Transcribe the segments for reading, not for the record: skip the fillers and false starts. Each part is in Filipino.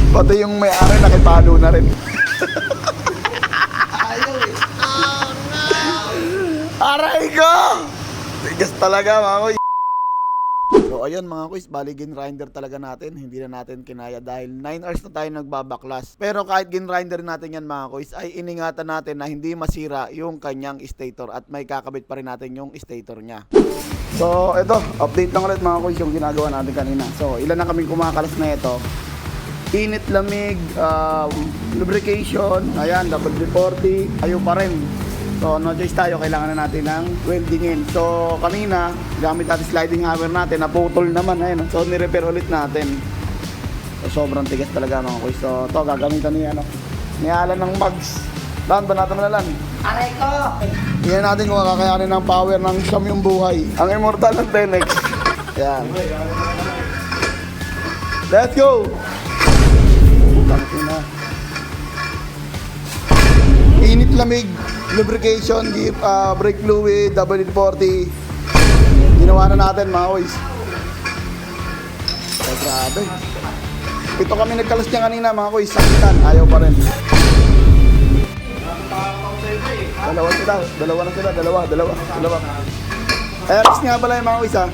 Pati yung may-ari nakipalo na rin. Ayaw eh. Aray ko! Tigas talaga mga kuys. So ayun mga kuys, bali ginrinder talaga natin. Hindi na natin kinaya dahil 9 hours na tayo nagbabaklas. Pero kahit ginrinder natin yan mga kuys, ay iningatan natin na hindi masira yung kanyang stator at may kakabit pa rin natin yung stator niya. So ito, update lang ulit mga kuys yung ginagawa natin kanina. So ilan na kaming kumakalas na ito. Init, lamig, lubrication, ayan, WD-40, ayaw pa rin. So no choice tayo, kailangan na natin ng weldingin. So kanina, gamit natin sliding hammer natin, naputol naman, ayun. So ni-repair ulit natin. So sobrang tigas talaga mga kuys. So to gagamitan ni Alan ng mags. Lan, banatan mo na Lan. Aray ko! Tingnan natin kung kakayanin ng power ng siyam yung buhay. Ang immortal ng Tenex. Ayan. Let's go! Init, lamig, lubrication, brake fluid, WD-40. Ginawa na natin mga boys. So, grabe. Ito kami nagkalas niya kanina mga boys. Sakitan, ayaw pa rin. Dalawa na sila. Dalawa. Eris nga pala yung mga boys ha.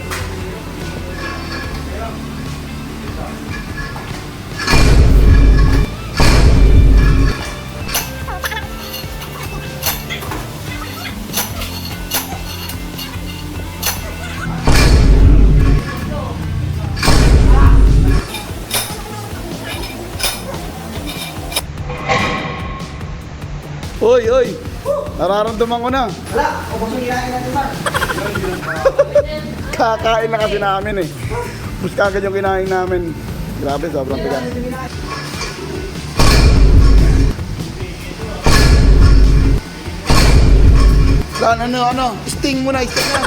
Oy! Nararamdaman ko na. Wala! Kung gusto kinain natin ba? Kakain na kasi namin eh. Bus kagad yung kinain namin. Grabe, sobrang tigas. Saan Sting mo na, sting na.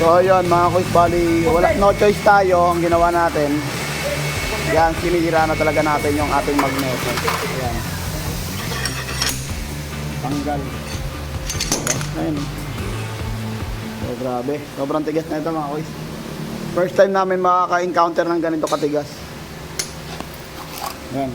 So ayun mga kuys, bali no choice tayo. Ang ginawa natin, yan, sinira na talaga natin yung ating magneto. Yan, tanggal. Ayun. So grabe, sobrang tigas na ito mga kuys. First time namin makaka-encounter ng ganito katigas. Yan.